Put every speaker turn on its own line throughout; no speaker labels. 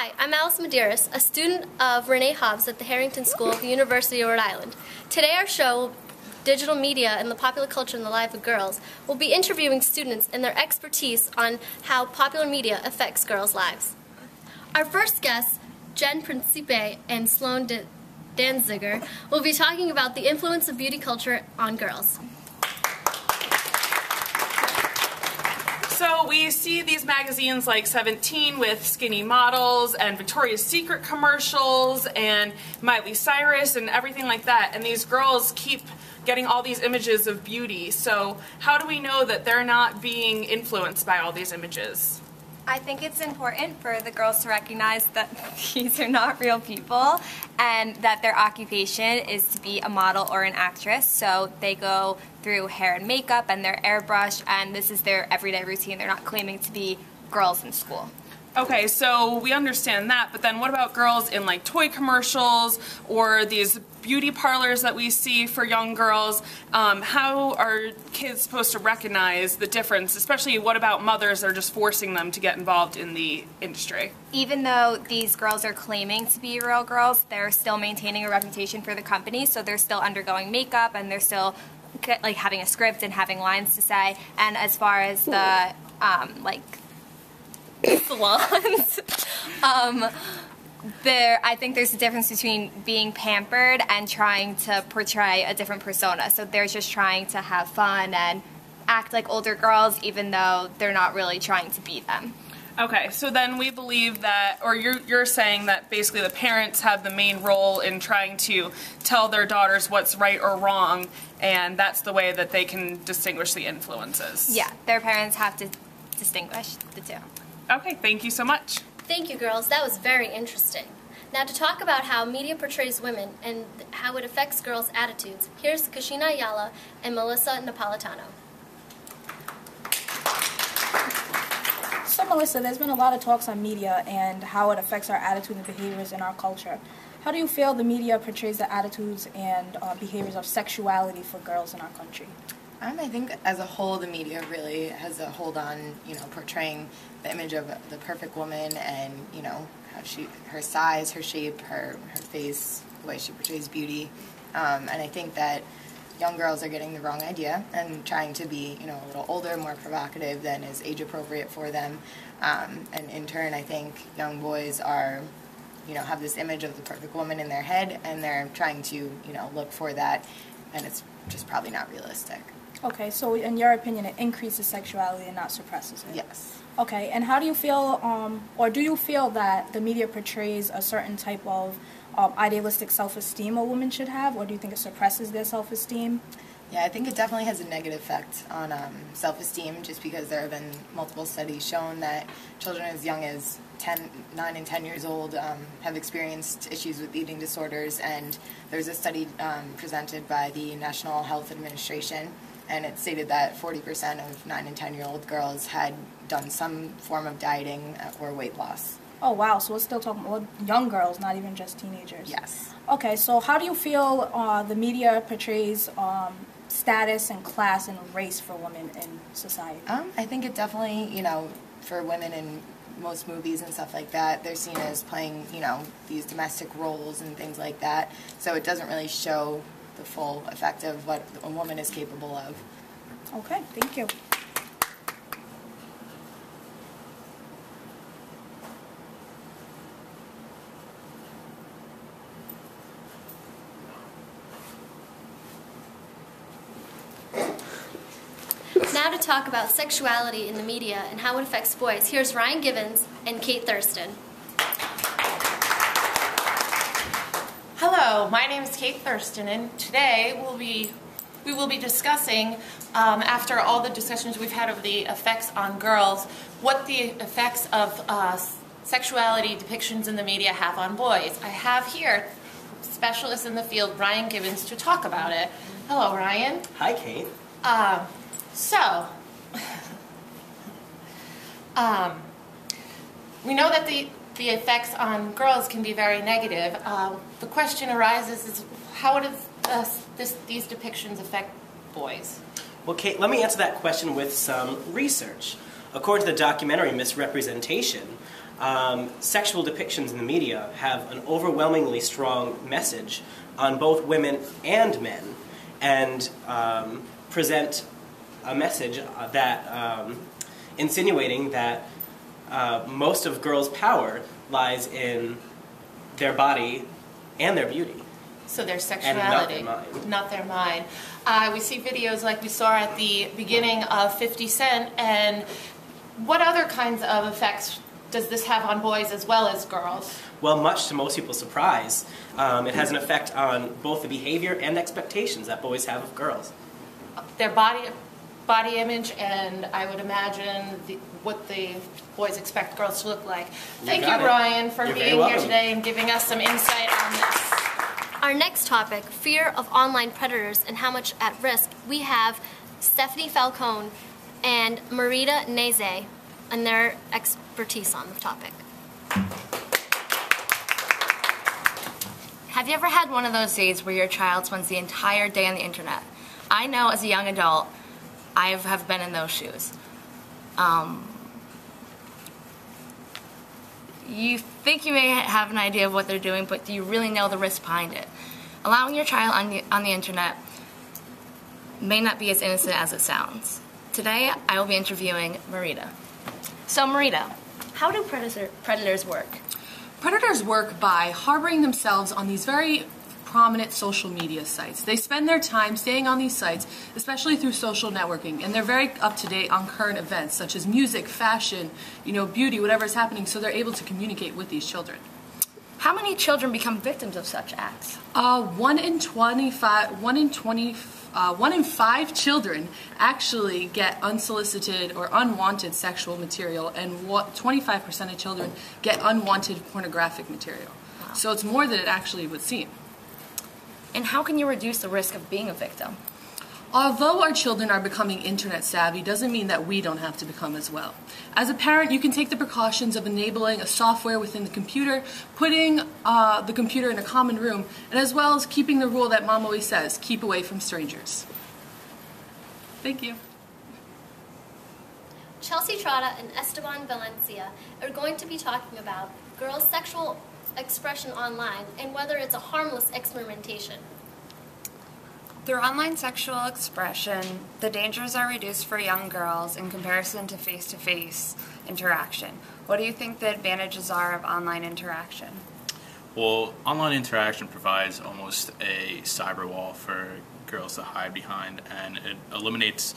Hi, I'm Alice Medeiros, a student of Renee Hobbs at the Harrington School of the University of Rhode Island. Today our show, Digital Media and the Popular Culture in the Life of Girls, will be interviewing students and their expertise on how popular media affects girls' lives. Our first guests, Jen Principe and Sloan Danziger, will be talking about the influence of beauty culture on girls.
So we see these magazines like 17 with skinny models and Victoria's Secret commercials and Miley Cyrus and everything like that, and these girls keep getting all these images of beauty. So how do we know that they're not being influenced by all these images?
I think it's important for the girls to recognize that these are not real people and that their occupation is to be a model or an actress. So they go through hair and makeup and their airbrush, and this is their everyday routine. They're not claiming to be girls in school.
Okay, so we understand that, but then what about girls in like toy commercials or these beauty parlors that we see for young girls? How are kids supposed to recognize the difference, especially what about mothers that are just forcing them to get involved in the industry?
Even though these girls are claiming to be real girls, they're still maintaining a reputation for the company, so they're still undergoing makeup and they're still like having a script and having lines to say. And as far as the like salons, I think there's a difference between being pampered and trying to portray a different persona. So they're just trying to have fun and act like older girls, even though they're not really trying to be them.
Okay, so then we believe that, or you're saying that basically the parents have the main role in trying to tell their daughters what's right or wrong, and that's the way that they can distinguish the influences.
Yeah, their parents have to distinguish the two.
Okay, thank you so much.
Thank you, girls. That was very interesting. Now, to talk about how media portrays women and how it affects girls' attitudes, here's Kashina Ayala and Melissa Napolitano.
So, Melissa, there's been a lot of talks on media and how it affects our attitudes and behaviors in our culture. How do you feel the media portrays the attitudes and behaviors of sexuality for girls in our country?
I think as a whole, the media really has a hold on, portraying the image of the perfect woman and, how her size, her shape, her face, the way she portrays beauty. And I think that young girls are getting the wrong idea and trying to be, a little older, more provocative than is age appropriate for them. And in turn, I think young boys are, have this image of the perfect woman in their head, and they're trying to, look for that, and it's just probably not realistic.
Okay, so in your opinion, it increases sexuality and not suppresses it?
Yes.
Okay, and how do you feel, or do you feel that the media portrays a certain type of idealistic self-esteem a woman should have, or do you think it suppresses their self-esteem?
Yeah, I think it definitely has a negative effect on self-esteem, just because there have been multiple studies shown that children as young as 9 and 10 years old have experienced issues with eating disorders, and there's a study presented by the National Health Administration, and it stated that 40% of 9 and 10-year-old girls had done some form of dieting or weight loss.
Oh, wow. So we're still talking about young girls, not even just teenagers.
Yes.
Okay, so how do you feel the media portrays status and class and race for women in society?
I think it definitely, for women in most movies and stuff like that, they're seen as playing, these domestic roles and things like that. So it doesn't really show the full effect of what a woman is capable of.
Okay, thank you.
Now to talk about sexuality in the media and how it affects boys, here's Ryan Givens and Kate Thurston.
Hello, my name is Kate Thurston, and today we will be discussing, after all the discussions we've had of the effects on girls, what the effects of sexuality depictions in the media have on boys. I have here specialist in the field, Ryan Givens, to talk about it. Hello, Ryan.
Hi, Kate.
We know that the effects on girls can be very negative. The question arises is how does these depictions affect boys?
Well, Kate, let me answer that question with some research. According to the documentary Misrepresentation, sexual depictions in the media have an overwhelmingly strong message on both women and men, and present a message that insinuating that most of girls' power lies in their body and their beauty.
So their sexuality,
and not their mind.
Not their mind. We see videos like we saw at the beginning of 50 Cent, and what other kinds of effects does this have on boys as well as girls?
Well, much to most people's surprise, it has an effect on both the behavior and expectations that boys have of girls.
Their body image, and I would imagine what the boys expect girls to look like. Thank you, Ryan, for being here today and giving us some insight on this.
Our next topic, fear of online predators and how much at risk, we have Stephanie Falcone and Marita Neze and their expertise on the topic.
Have you ever had one of those days where your child spends the entire day on the internet? I know as a young adult, I have been in those shoes. You think you may have an idea of what they're doing, but do you really know the risk behind it? Allowing your child on the internet may not be as innocent as it sounds. Today, I will be interviewing Marita. So Marita, how do predators work?
Predators work by harboring themselves on these very prominent social media sites. They spend their time staying on these sites, especially through social networking, and they're very up to date on current events such as music, fashion, beauty, whatever is happening, so they're able to communicate with these children.
How many children become victims of such acts?
1 in 5 children actually get unsolicited or unwanted sexual material, and 25% of children get unwanted pornographic material. Wow. So it's more than it actually would seem.
And how can you reduce the risk of being a victim?
Although our children are becoming internet savvy, doesn't mean that we don't have to become as well. As a parent, you can take the precautions of enabling a software within the computer, putting the computer in a common room, and as well as keeping the rule that Mom always says, keep away from strangers. Thank you.
Chelsea Trotta and Esteban Valencia are going to be talking about girls' sexual expression online and whether it's a harmless experimentation.
Through online sexual expression, the dangers are reduced for young girls in comparison to face-to-face interaction. What do you think the advantages are of online interaction?
Well, online interaction provides almost a cyber wall for girls to hide behind, and it eliminates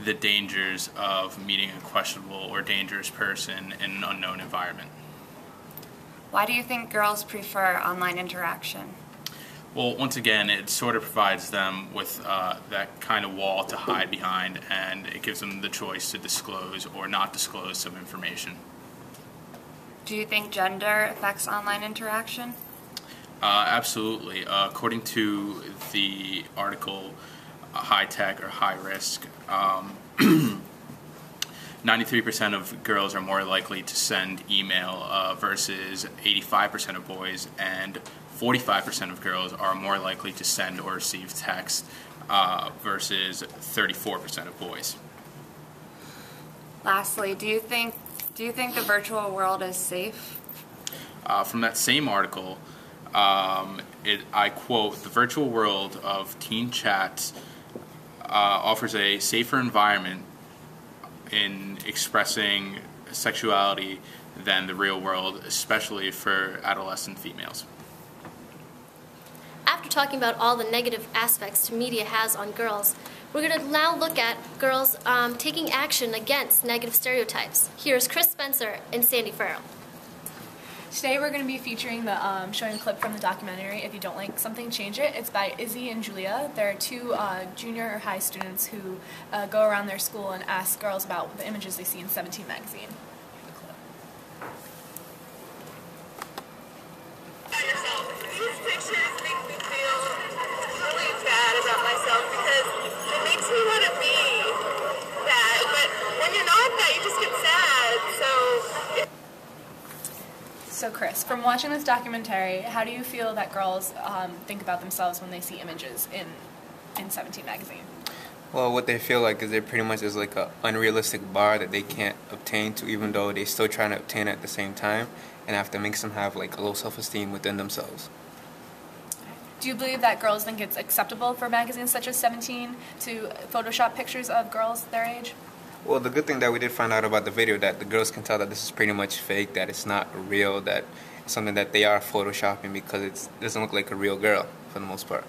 the dangers of meeting a questionable or dangerous person in an unknown environment.
Why do you think girls prefer online interaction?
Well, once again, it sort of provides them with that kind of wall to hide behind, and it gives them the choice to disclose or not disclose some information.
Do you think gender affects online interaction?
Absolutely. According to the article, High Tech or High Risk, 93% of girls are more likely to send email versus 85% of boys, and 45% of girls are more likely to send or receive text versus 34% of boys.
Lastly, do you think the virtual world is safe?
From that same article, I quote, "The virtual world of teen chats offers a safer environment in expressing sexuality than the real world, especially for adolescent females."
After talking about all the negative aspects media has on girls, we're going to now look at girls taking action against negative stereotypes. Here's Chris Spencer and Sandy Farrell.
Today we're going to be featuring showing a clip from the documentary, If You Don't Like Something, Change It. It's by Izzy and Julia. They're two junior high students who go around their school and ask girls about the images they see in 17 magazine.
These pictures make me feel really bad about myself because it makes me want to be that, but when you're not that, you just get sad,
So Chris, from watching this documentary, how do you feel that girls think about themselves when they see images in 17 magazine?
Well, what they feel like is there pretty much is like a unrealistic bar that they can't obtain to, even though they still trying to obtain it at the same time, and have to make them have like a low self-esteem within themselves.
Do you believe that girls think it's acceptable for magazines such as 17 to Photoshop pictures of girls their age?
Well, the good thing that we did find out about the video, that the girls can tell that this is pretty much fake, that it's not real, that it's something that they are photoshopping because it doesn't look like a real girl for the most part.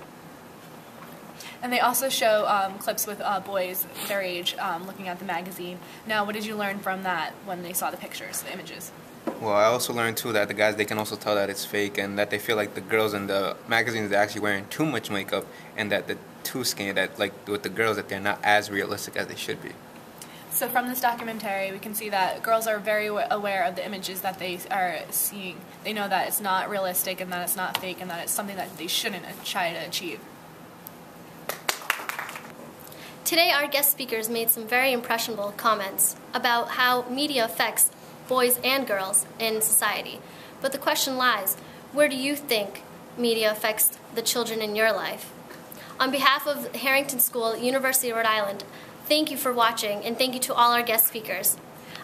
And they also show clips with boys their age looking at the magazine. Now, what did you learn from that when they saw the pictures, the images?
Well, I also learned too that the guys, they can also tell that it's fake, and that they feel like the girls in the magazines are actually wearing too much makeup, and that the too skinny, that like with the girls, that they're not as realistic as they should be.
So from this documentary, we can see that girls are very aware of the images that they are seeing. They know that it's not realistic and that it's not fake and that it's something that they shouldn't try to achieve.
Today, our guest speakers made some very impressionable comments about how media affects boys and girls in society. But the question lies, where do you think media affects the children in your life? On behalf of Harrington School, University of Rhode Island, thank you for watching, and thank you to all our guest speakers.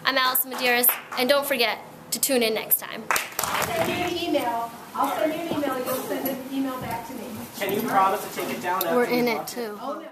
I'm Allison Medeiros, and don't forget to tune in next time.
I'll send you an email, and you'll send an email back to me.
Can you promise to take it down after
We're in
you
it
watch
too.
Oh, no.